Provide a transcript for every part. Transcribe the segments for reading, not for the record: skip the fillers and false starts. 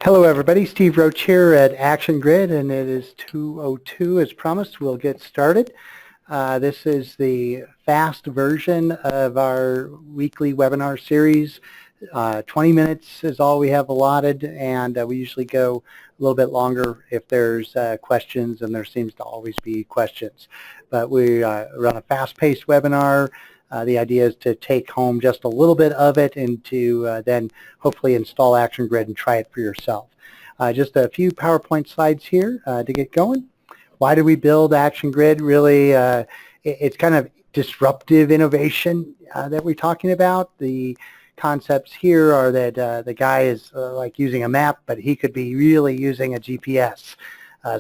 Hello everybody, Steve Roach here at ActionGrid, and it is 2:02 as promised. We'll get started. This is the fast version of our weekly webinar series. 20 minutes is all we have allotted, and we usually go a little bit longer if there's questions, and there seems to always be questions. But we run a fast-paced webinar. The idea is to take home just a little bit of it and to then hopefully install ActionGrid and try it for yourself. Just a few PowerPoint slides here to get going. Why do we build ActionGrid? Really, it's kind of disruptive innovation that we're talking about. The concepts here are that the guy is like using a map, but he could be really using a GPS.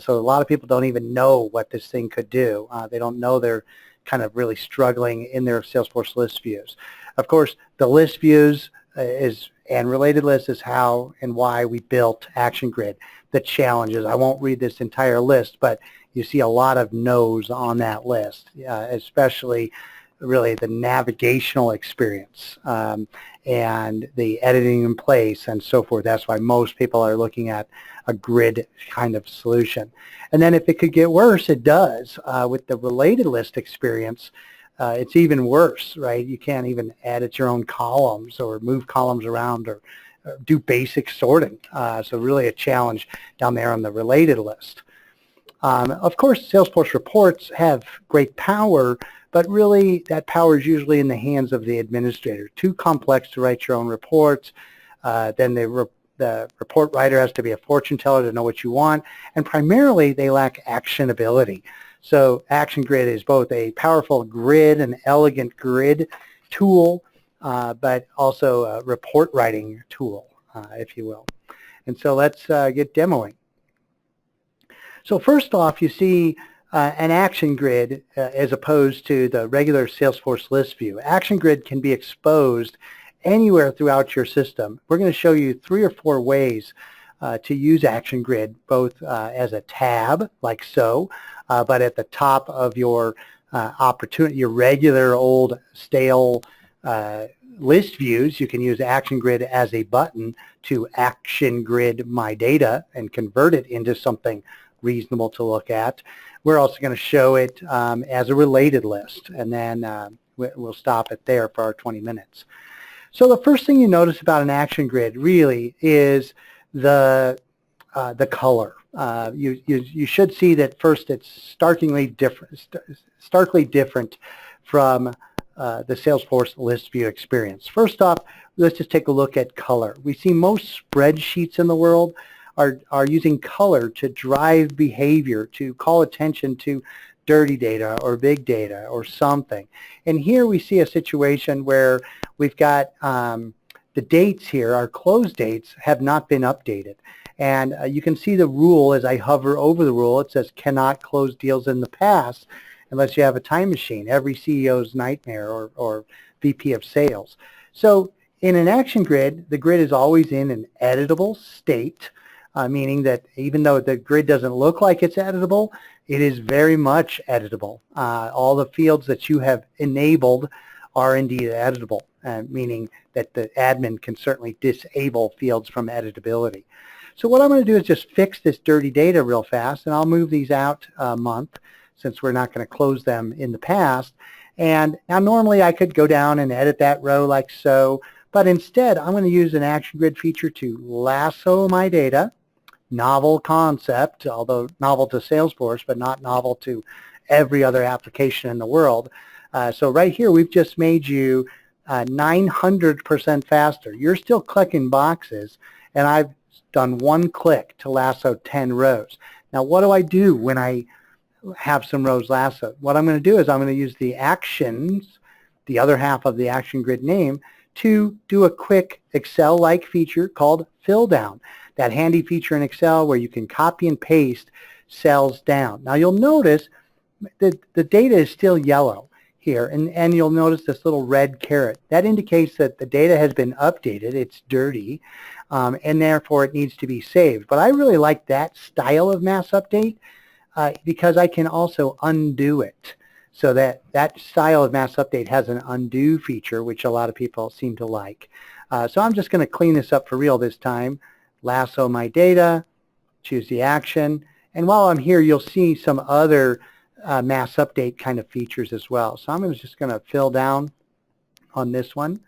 So a lot of people don't even know what this thing could do. They don't know they're kind of really struggling in their Salesforce list views. Of course, the list views and related lists is how and why we built ActionGrid. The challenges, I won't read this entire list, but you see a lot of no's on that list, especially really the navigational experience and the editing in place and so forth. That's why most people are looking at a grid kind of solution. And then if it could get worse, it does. With the related list experience, it's even worse, right? You can't even edit your own columns or move columns around or do basic sorting. So really a challenge down there on the related list. Of course, Salesforce Reports have great power, but really that power is usually in the hands of the administrator. Too complex to write your own reports. Then the report writer has to be a fortune teller to know what you want, and primarily they lack actionability. So ActionGrid is both a powerful grid, an elegant grid tool, but also a report writing tool, if you will. And so let's get demoing. So first off, you see an ActionGrid as opposed to the regular Salesforce list view. ActionGrid can be exposed anywhere throughout your system. We're going to show you 3 or 4 ways to use ActionGrid, both as a tab, like so, but at the top of your your regular old stale list views, you can use ActionGrid as a button to ActionGrid my data and convert it into something reasonable to look at. We're also going to show it as a related list, and then we'll stop it there for our 20 minutes. So the first thing you notice about an ActionGrid really is the color. You should see that first it's starkly different from the Salesforce list view experience. First off, let's just take a look at color. We see most spreadsheets in the world are using color to drive behavior, to call attention to dirty data or big data or something. And here we see a situation where we've got the dates here, our close dates have not been updated. And you can see the rule as I hover over the rule. It says cannot close deals in the past unless you have a time machine, every CEO's nightmare or VP of sales. So in an ActionGrid, the grid is always in an editable state, meaning that even though the grid doesn't look like it's editable, it is very much editable. All the fields that you have enabled are indeed editable, meaning that the admin can certainly disable fields from editability. So what I'm going to do is just fix this dirty data real fast, and I'll move these out a month since we're not going to close them in the past. And now normally I could go down and edit that row like so, but instead I'm going to use an ActionGrid feature to lasso my data. Novel concept, although novel to Salesforce, but not novel to every other application in the world. So right here, we've just made you 900% faster. You're still clicking boxes, and I've done 1 click to lasso 10 rows. Now, what do I do when I have some rows lassoed? What I'm going to do is I'm going to use the actions, the other half of the ActionGrid name, to do a quick Excel-like feature called fill down. That handy feature in Excel where you can copy and paste cells down. Now you'll notice that the data is still yellow here, and you'll notice this little red caret. That indicates that the data has been updated, it's dirty, and therefore it needs to be saved. But I really like that style of mass update because I can also undo it. So that style of mass update has an undo feature, which a lot of people seem to like. So I'm just going to clean this up for real this time. lasso my data, choose the action, and while I'm here, you'll see some other mass update kind of features as well. So I'm just going to fill down on this one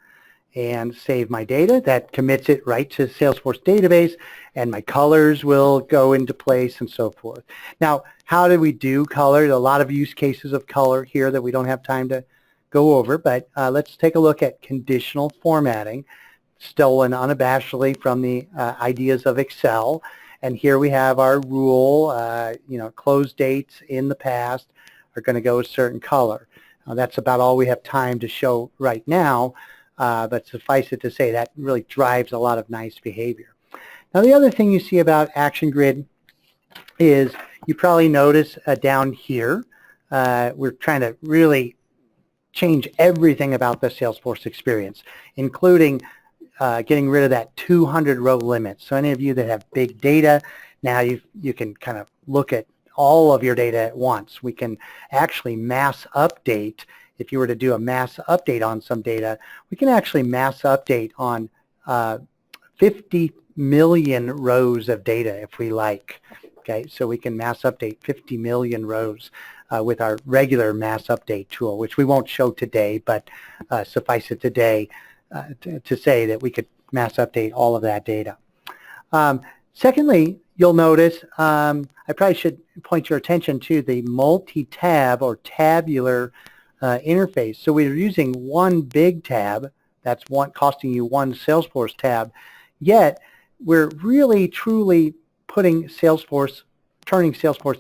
and save my data. That commits it right to Salesforce database, and my colors will go into place and so forth. Now, how do we do color? There are a lot of use cases of color here that we don't have time to go over, but let's take a look at conditional formatting, stolen unabashedly from the ideas of Excel. And here we have our rule, close dates in the past are going to go a certain color. That's about all we have time to show right now, but suffice it to say that really drives a lot of nice behavior. Now the other thing you see about ActionGrid is you probably notice down here, we're trying to really change everything about the Salesforce experience, including getting rid of that 200 row limit. So any of you that have big data, now you can kind of look at all of your data at once. We can actually mass update. If you were to do a mass update on some data, we can actually mass update on 50 million rows of data if we like. Okay, so we can mass update 50 million rows with our regular mass update tool, which we won't show today, but suffice it today to say that we could mass update all of that data. Secondly, you'll notice, I probably should point your attention to the multi-tab or tabular interface. So we're using one big tab, that's costing you one Salesforce tab, yet we're really truly turning Salesforce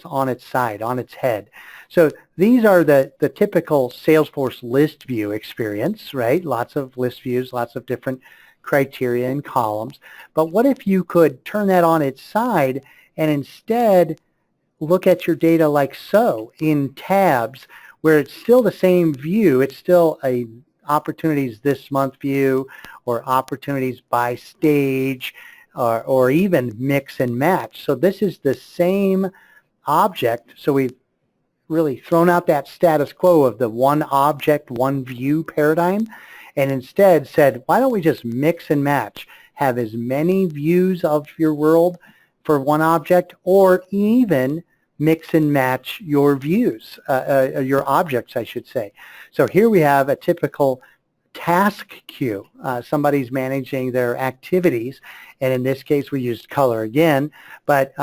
on its side, on its head. So these are the typical Salesforce list view experience, right? Lots of list views, lots of different criteria and columns. But what if you could turn that on its side and instead look at your data like so, in tabs, where it's still the same view, it's still a opportunities this month view, or opportunities by stage, or even mix and match. So this is the same object. So we've really thrown out that status quo of the one object, one view paradigm, and instead said, why don't we just mix and match, have as many views of your world for one object, or even mix and match your views, your objects, I should say. So here we have a typical task queue. Somebody's managing their activities, and in this case we used color again, but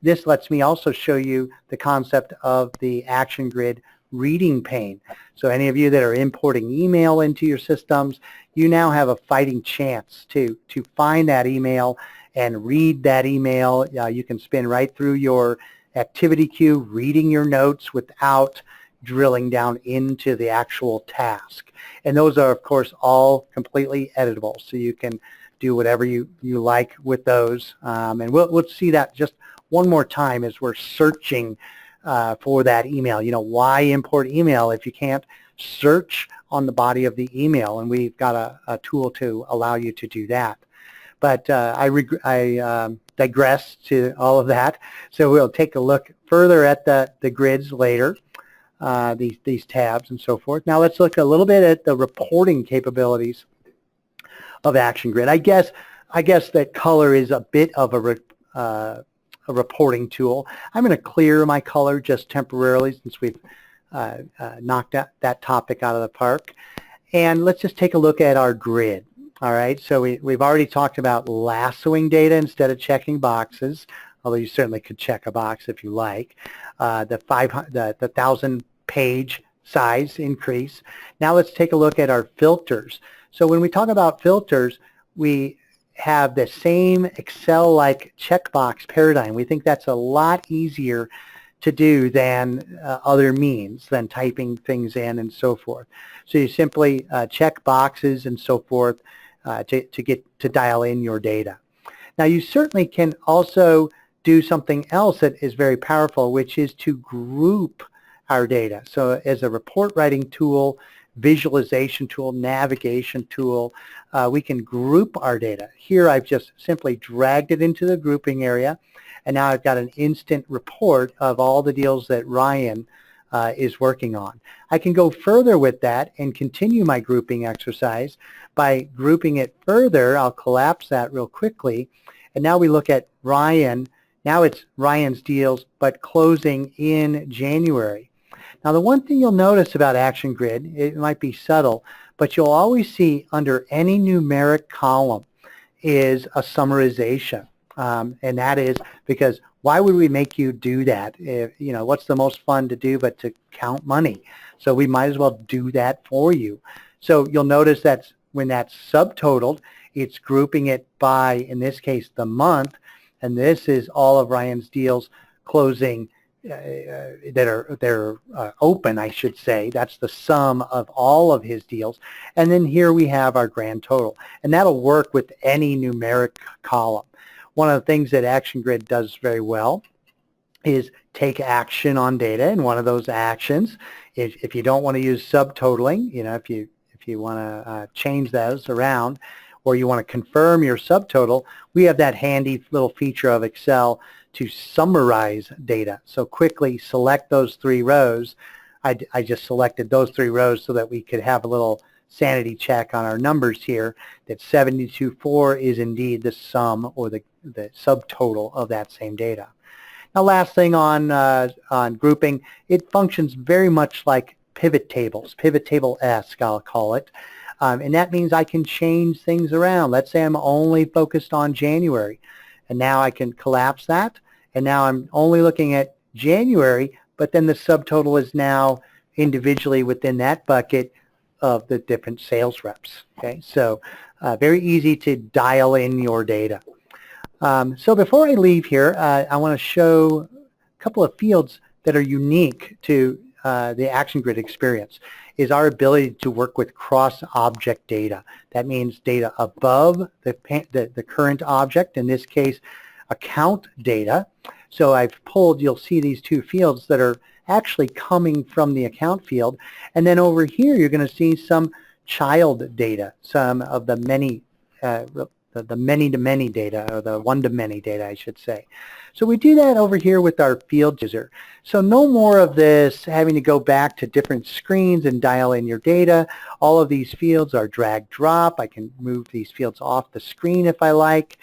this lets me also show you the concept of the ActionGrid reading pane. So any of you that are importing email into your systems, you now have a fighting chance to find that email and read that email. You can spin right through your activity queue, reading your notes without drilling down into the actual task. And those are, of course, all completely editable, so you can do whatever you like with those. And we'll see that just one more time as we're searching for that email. You know, why import email if you can't search on the body of the email? And we've got a tool to allow you to do that. But I digress to all of that. So we'll take a look further at the grids later, these tabs and so forth. Now let's look a little bit at the reporting capabilities of ActionGrid. I guess that color is a bit of a reporting tool. I'm going to clear my color just temporarily since we've knocked that topic out of the park. And let's just take a look at our grid. All right, so we've already talked about lassoing data instead of checking boxes, although you certainly could check a box if you like. The 1,000 page size increase. Now let's take a look at our filters. So when we talk about filters, we have the same Excel-like checkbox paradigm. We think that's a lot easier to do than other means, than typing things in and so forth. So you simply check boxes and so forth to dial in your data. Now you certainly can also do something else that is very powerful, which is to group our data. So as a report writing tool, visualization tool, navigation tool, we can group our data. Here I've just simply dragged it into the grouping area, and now I've got an instant report of all the deals that Ryan is working on. I can go further with that and continue my grouping exercise by grouping it further. I'll collapse that real quickly, And now we look at Ryan. Now it's Ryan's deals, but closing in January. Now the one thing you'll notice about ActionGrid, it might be subtle, but you'll always see under any numeric column is a summarization. And that is because why would we make you do that? If, what's the most fun to do but to count money? So we might as well do that for you. So you'll notice that when that's subtotaled, it's grouping it by, in this case, the month. And this is all of Ryan's deals closing they're open, I should say. That's the sum of all of his deals. And then here we have our grand total. And that'll work with any numeric column. One of the things that ActionGrid does very well is take action on data. And one of those actions is, if you don't want to use subtotaling, if you want to change those around, or you want to confirm your subtotal, we have that handy little feature of Excel to summarize data. So quickly select those 3 rows. I just selected those 3 rows so that we could have a little sanity check on our numbers here, that 72.4 is indeed the sum or the subtotal of that same data. Now last thing on grouping, it functions very much like pivot tables, pivot table-esque I'll call it. And that means I can change things around. Let's say I'm only focused on January, and now I can collapse that, and now I'm only looking at January, but then the subtotal is now individually within that bucket of the different sales reps. Okay, so very easy to dial in your data. So before I leave here, I want to show a couple of fields that are unique to the ActionGrid experience, is our ability to work with cross-object data. That means data above the current object, in this case, account data. So I've pulled, you'll see these 2 fields that are actually coming from the account field. And then over here, you're going to see some child data, some of the many-to-many data, or the one-to-many data, I should say. So we do that over here with our field user. So no more of this having to go back to different screens and dial in your data. All of these fields are drag drop. I can move these fields off the screen if I like,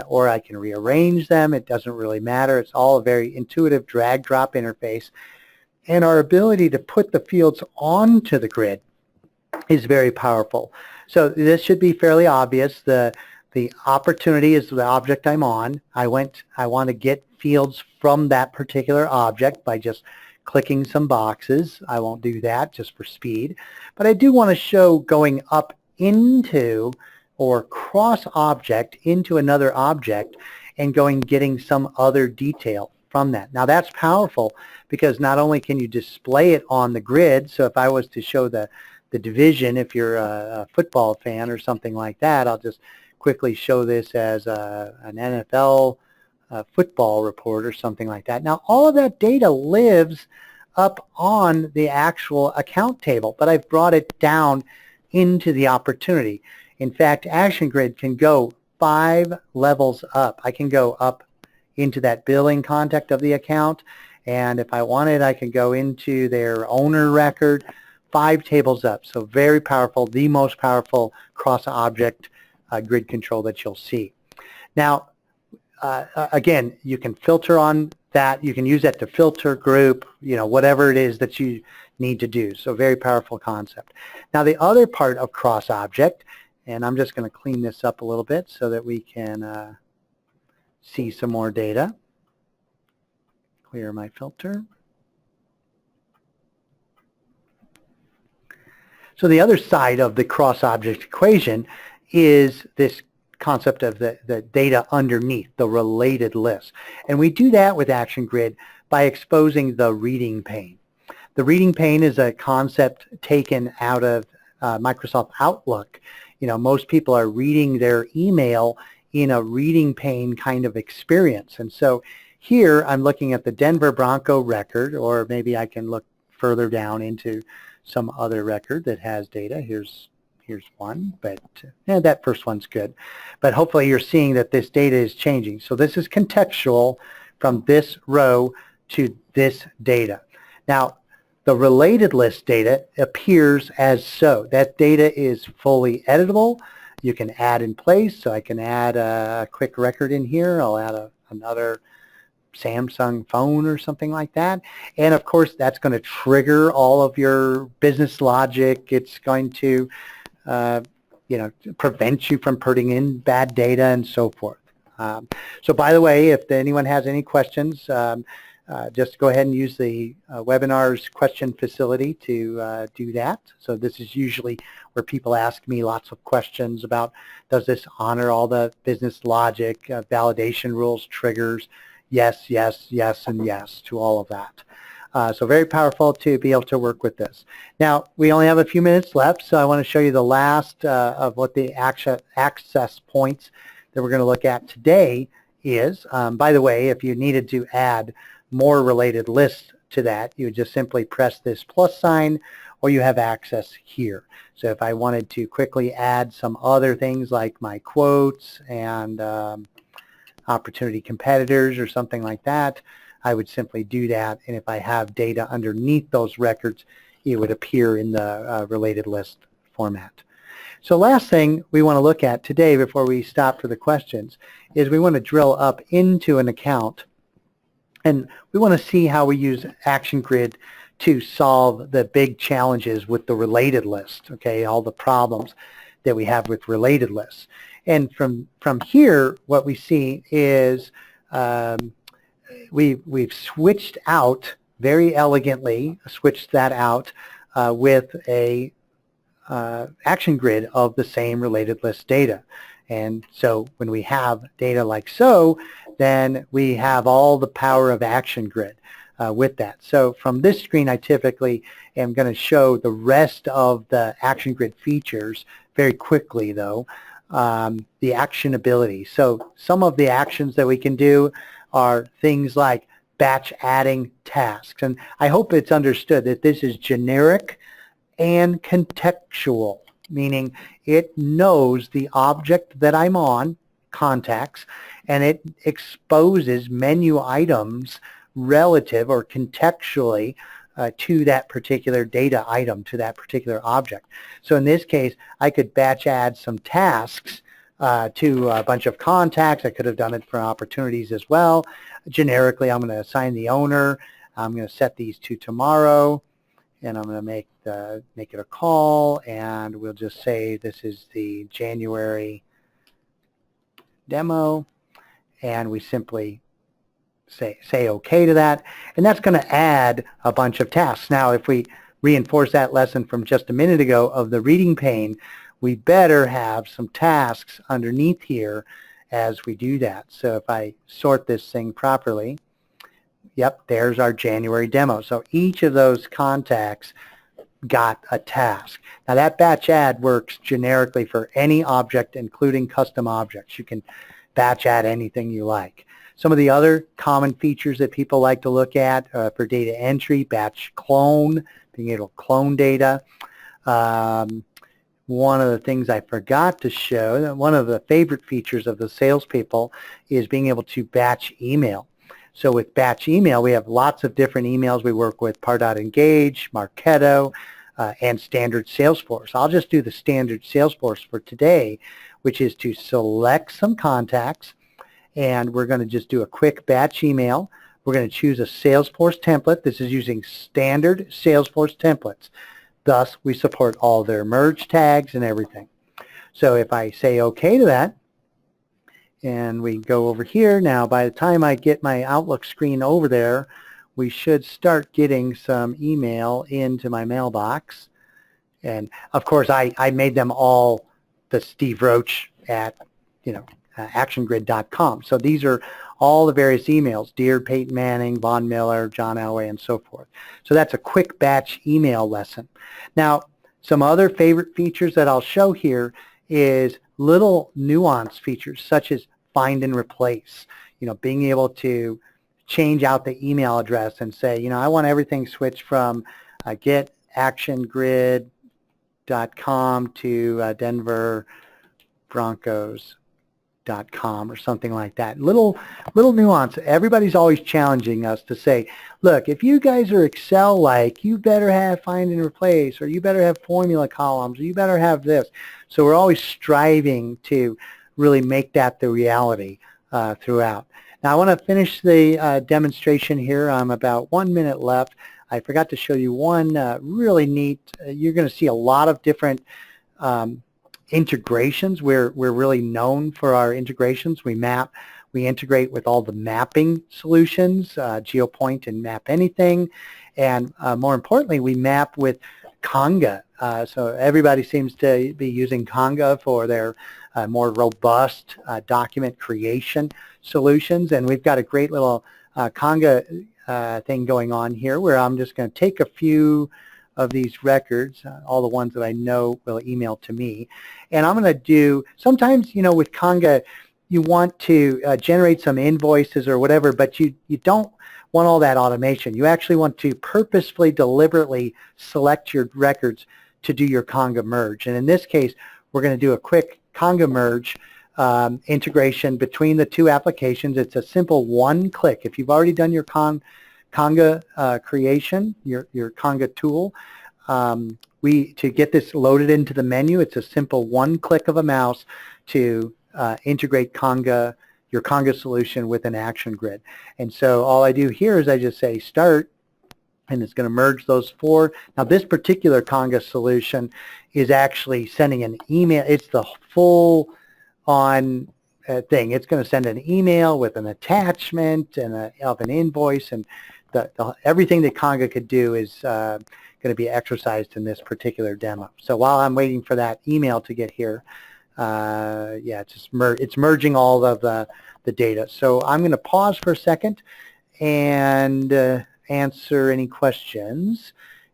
or I can rearrange them. It doesn't really matter. It's all a very intuitive drag drop interface. And our ability to put the fields onto the grid is very powerful. So this should be fairly obvious. The opportunity is the object I'm on. I want to get fields from that particular object by just clicking some boxes. I won't do that just for speed. But I do want to show going up into or cross object into another object and getting some other detail from that. Now that's powerful because not only can you display it on the grid, so if I was to show the division, if you're a football fan or something like that, I'll just quickly show this as an NFL football report or something like that. Now all of that data lives up on the actual account table, but I've brought it down into the opportunity. In fact, ActionGrid can go 5 levels up. I can go up into that billing contact of the account, and if I wanted, I can go into their owner record, 5 tables up. So very powerful, the most powerful cross-object grid control that you'll see. Now, again, you can filter on that. You can use that to filter, group, whatever it is that you need to do. So very powerful concept. Now, the other part of cross-object, and I'm just going to clean this up a little bit so that we can see some more data. Clear my filter. So the other side of the cross-object equation is this concept of the data underneath, the related list. And we do that with ActionGrid by exposing the reading pane. The reading pane is a concept taken out of Microsoft Outlook. Most people are reading their email in a reading pane kind of experience. And so here I'm looking at the Denver Bronco record, or maybe I can look further down into some other record that has data. Here's one, but that first one's good. But hopefully you're seeing that this data is changing. So this is contextual from this row to this data. Now, the related list data appears as so. That data is fully editable. you can add in place. So I can add a quick record in here. I'll add another Samsung phone or something like that. And of course, that's going to trigger all of your business logic. It's going to, prevent you from putting in bad data and so forth. So by the way, if anyone has any questions, just go ahead and use the webinar's question facility to do that. So this is usually where people ask me lots of questions about, does this honor all the business logic, validation rules, triggers? Yes, yes, yes, and yes to all of that. So very powerful to be able to work with this. Now, we only have a few minutes left, so I want to show you the last of what the access points that we're going to look at today is. By the way, if you needed to add more related lists to that, you would just simply press this plus sign, or you have access here. So if I wanted to quickly add some other things like my quotes and opportunity competitors or something like that, I would simply do that, and if I have data underneath those records, it would appear in the related list format. So last thing we want to look at today before we stop for the questions is we want to drill up into an account, and we want to see how we use ActionGrid to solve the big challenges with the related list, okay, all the problems that we have with related lists. And from here, what we see is we've switched out very elegantly, switched that out with a ActionGrid of the same related list data. And so when we have data like so, then we have all the power of ActionGrid with that. So from this screen, I typically am going to show the rest of the ActionGrid features very quickly, though. The actionability. So some of the actions that we can do are things like batch adding tasks. And I hope it's understood that this is generic and contextual, meaning it knows the object that I'm on, contacts, and it exposes menu items relative or contextually to that particular data item, to that particular object. So in this case, I could batch add some tasks to a bunch of contacts. I could have done it for opportunities as well. Generically, I'm going to assign the owner. I'm going to set these to tomorrow, and I'm going to make it a call, and we'll just say this is the January demo, and we simply say okay to that, and that's going to add a bunch of tasks. Now, if we reinforce that lesson from just a minute ago of the reading pane, we better have some tasks underneath here as we do that. So if I sort this thing properly, yep, there's our January demo. So each of those contacts got a task. Now that batch add works generically for any object, including custom objects. You can batch add anything you like. Some of the other common features that people like to look at for data entry, batch clone, being able to clone data. One of the things I forgot to show, one of the favorite features of the salespeople is being able to batch email. So with batch email, we have lots of different emails we work with, Par.Engage, Marketo, and standard Salesforce. I'll just do the standard Salesforce for today, which is to select some contacts, and we're going to just do a quick batch email. We're going to choose a Salesforce template. This is using standard Salesforce templates. Thus, we support all their merge tags and everything. So if I say okay to that, and we go over here, now by the time I get my Outlook screen over there, we should start getting some email into my mailbox. And of course, I made them all the Steve Roach at, actiongrid.com. So these are all the various emails, Dear Peyton Manning, Von Miller, John Elway, and so forth. So that's a quick batch email lesson. Now, some other favorite features that I'll show here is little nuance features such as find and replace. Being able to change out the email address and say, I want everything switched from getactiongrid.com to Denver Broncos com or something like that. Little nuance. Everybody's always challenging us to say, look, if you guys are Excel-like, you better have find and replace, or you better have formula columns, or you better have this. So we're always striving to really make that the reality throughout. Now I want to finish the demonstration here. I'm about 1 minute left. I forgot to show you one really neat, you're going to see a lot of different integrations. We're really known for our integrations. We integrate with all the mapping solutions, GeoPoint and Map Anything, and more importantly, we map with Conga. So everybody seems to be using Conga for their more robust document creation solutions, and we've got a great little Conga thing going on here where I'm just going to take a few of these records, all the ones that I know will email to me. And I'm going to do, sometimes, with Conga, you want to generate some invoices or whatever, but you don't want all that automation. You actually want to purposefully, deliberately select your records to do your Conga merge. And in this case, we're going to do a quick Conga merge integration between the two applications. It's a simple one click. If you've already done your Conga creation, your Conga tool, to get this loaded into the menu, it's a simple one click of a mouse to integrate your Conga solution with an ActionGrid. And so all I do here is I just say start, and it's going to merge those four. Now this particular Conga solution is actually sending an email. It's the full on thing. It's going to send an email with an attachment and of an invoice, and everything that Conga could do is going to be exercised in this particular demo. So while I'm waiting for that email to get here, it's merging all of the data. So I'm going to pause for a second and answer any questions.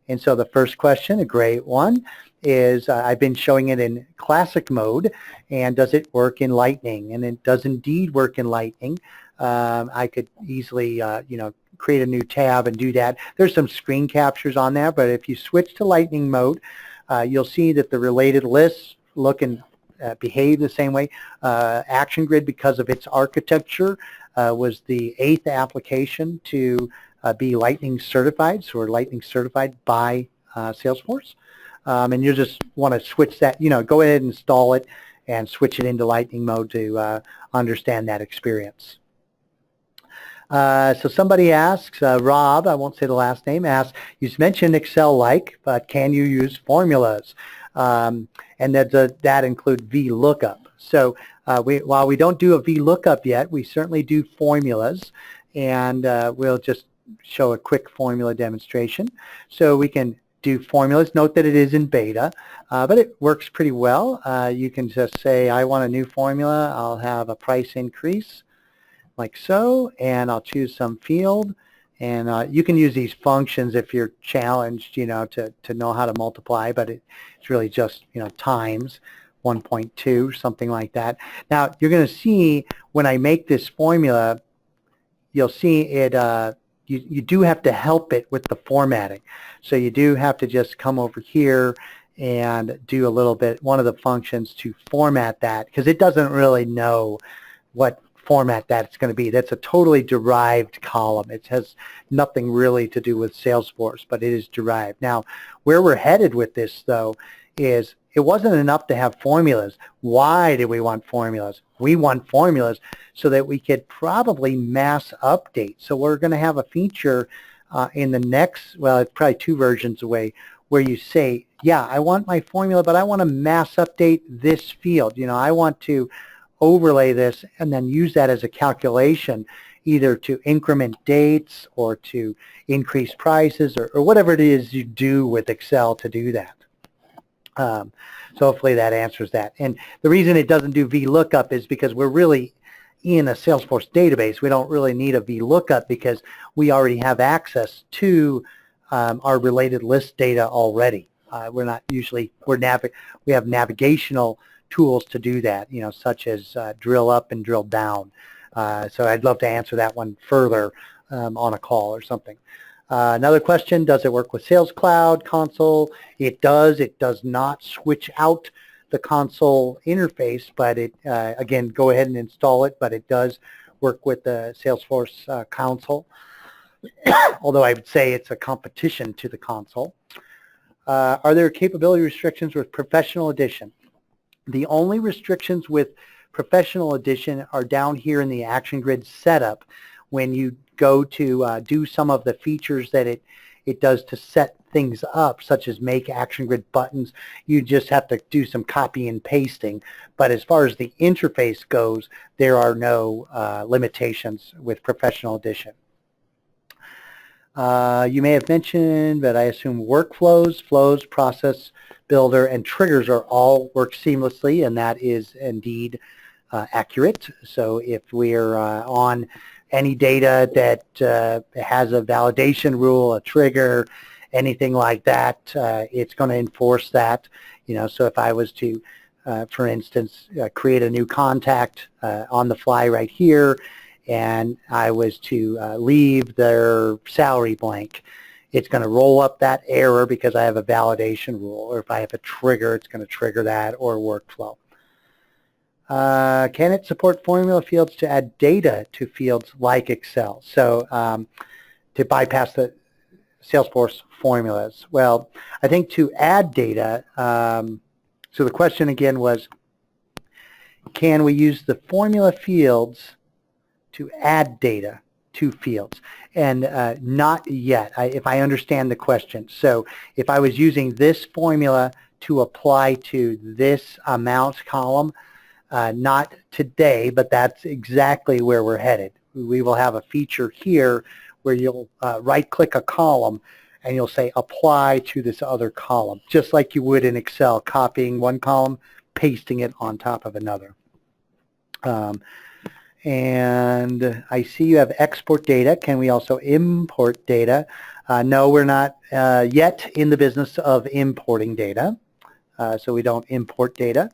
And so the first question, a great one, is I've been showing it in classic mode, and does it work in Lightning? And it does indeed work in Lightning. I could easily, create a new tab and do that. There's some screen captures on there, but if you switch to Lightning mode, you'll see that the related lists look and behave the same way. ActionGrid, because of its architecture, was the 8th application to be Lightning certified. So we're Lightning certified by Salesforce. And you just want to switch that, go ahead and install it and switch it into Lightning mode to understand that experience. So somebody asks, Rob, I won't say the last name, asks, you mentioned Excel-like, but can you use formulas? And that include VLOOKUP. So while we don't do a VLOOKUP yet, we certainly do formulas, and we'll just show a quick formula demonstration. So we can do formulas. Note that it is in beta, but it works pretty well. You can just say, I want a new formula. I'll have a price increase, like so, and I'll choose some field. And you can use these functions if you're challenged, to know how to multiply, but it's really just, times 1.2, something like that. Now, you're going to see when I make this formula, you'll see it, you do have to help it with the formatting. So you do have to just come over here and do a little bit, one of the functions to format that, because it doesn't really know what format that's going to be. That's a totally derived column. It has nothing really to do with Salesforce, but it is derived. Now, where we're headed with this, though, is it wasn't enough to have formulas. Why do we want formulas? We want formulas so that we could probably mass update. So we're going to have a feature in the next, well, it's probably 2 versions away, where you say, yeah, I want my formula, but I want to mass update this field. I want to overlay this and then use that as a calculation, either to increment dates or to increase prices or whatever it is you do with Excel to do that. So hopefully that answers that. And the reason it doesn't do VLOOKUP is because we're really in a Salesforce database. We don't really need a VLOOKUP because we already have access to our related list data already. We're not usually, we have navigational tools to do that, such as drill up and drill down. So I'd love to answer that one further on a call or something. Another question, does it work with Sales Cloud console? It does. It does not switch out the console interface, but it, again, go ahead and install it, but it does work with the Salesforce console, although I would say it's a competition to the console. Are there capability restrictions with Professional Edition? The only restrictions with Professional Edition are down here in the ActionGrid setup when you go to do some of the features that it does to set things up, such as make ActionGrid buttons. You just have to do some copy and pasting. But as far as the interface goes, there are no limitations with Professional Edition. You may have mentioned, but I assume workflows, flows, process builder, and triggers are all work seamlessly, and that is indeed accurate. So if we're on any data that has a validation rule, a trigger, anything like that, it's going to enforce that. You know, so if I was to, for instance, create a new contact on the fly right here, and I was to leave their salary blank, it's going to roll up that error because I have a validation rule, or if I have a trigger, it's going to trigger that, or workflow. Can it support formula fields to add data to fields like Excel? So to bypass the Salesforce formulas. Well, I think to add data, so the question again was, can we use the formula fields to add data to fields? And not yet, if I understand the question. So if I was using this formula to apply to this amount column, not today, but that's exactly where we're headed. We will have a feature here where you'll right-click a column and you'll say apply to this other column, just like you would in Excel, copying one column, pasting it on top of another. And I see you have export data. Can we also import data? No, we're not yet in the business of importing data, so we don't import data.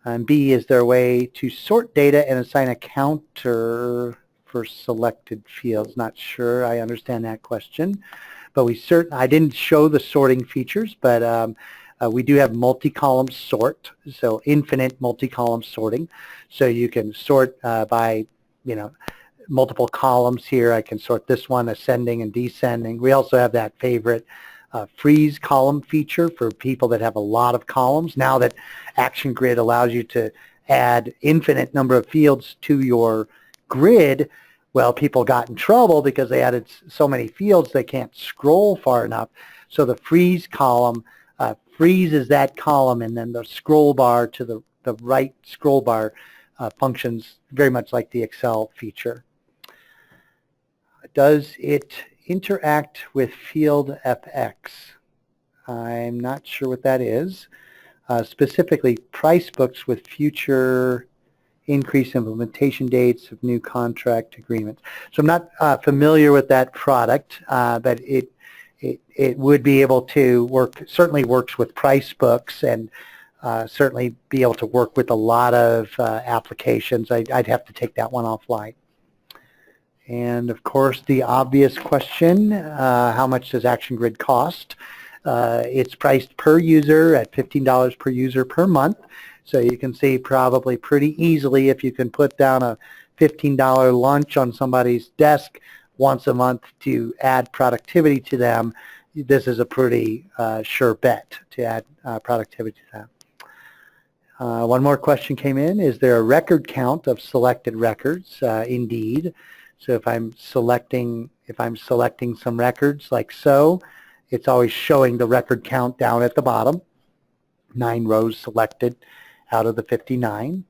And B, is there a way to sort data and assign a counter for selected fields? Not sure I understand that question, but I didn't show the sorting features, but we do have multi-column sort, so infinite multi-column sorting. So you can sort by, you know, multiple columns here. I can sort this one ascending and descending. We also have that favorite freeze column feature for people that have a lot of columns. Now that ActionGrid allows you to add infinite number of fields to your grid, well, people got in trouble because they added so many fields they can't scroll far enough. So the freeze column freezes that column, and then the scroll bar to the right scroll bar functions very much like the Excel feature. Does it interact with field FX? I'm not sure what that is. Specifically, price books with future increase implementation dates of new contract agreements. So I'm not familiar with that product, but it would be able to work, certainly works with price books, and certainly be able to work with a lot of applications. I'd have to take that one offline. And of course, the obvious question, how much does ActionGrid cost? It's priced per user at $15 per user per month. So you can see probably pretty easily if you can put down a $15 lunch on somebody's desk once a month to add productivity to them, this is a pretty sure bet to add productivity to them. One more question came in. Is there a record count of selected records? Indeed. So if I'm selecting some records like so, it's always showing the record count down at the bottom. 9 rows selected out of the 59.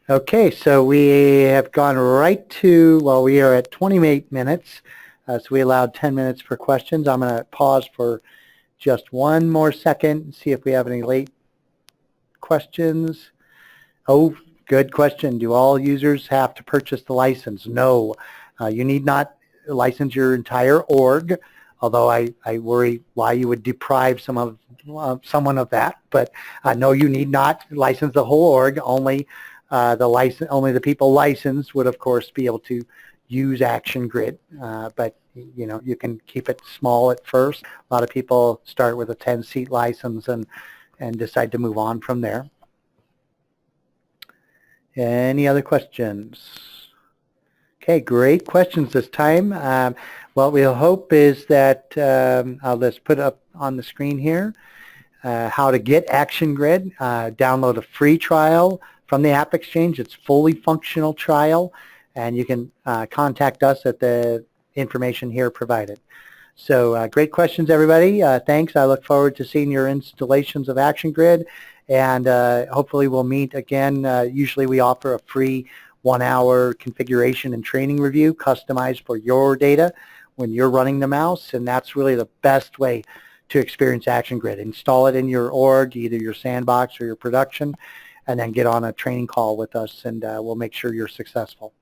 Okay, so we have gone right to, well, we are at 28 minutes, so we allowed 10 minutes for questions. I'm going to pause for just one more second and see if we have any late questions. Oh, good question. Do all users have to purchase the license? No, you need not license your entire org, although I worry why you would deprive someone of that. But no, you need not license the whole org. Only the people licensed would, of course, be able to use ActionGrid. But you know, you can keep it small at first. A lot of people start with a 10-seat license, and and decide to move on from there. Any other questions? Okay, great questions this time. What we'll hope is that, I'll just put up on the screen here, how to get ActionGrid. Download a free trial from the App Exchange. It's fully functional trial, and you can contact us at the information here provided. So great questions, everybody. Thanks. I look forward to seeing your installations of ActionGrid, and hopefully we'll meet again. Usually we offer a free 1-hour configuration and training review customized for your data when you're running the mouse, and that's really the best way to experience ActionGrid. Install it in your org, either your sandbox or your production, and then get on a training call with us, and we'll make sure you're successful.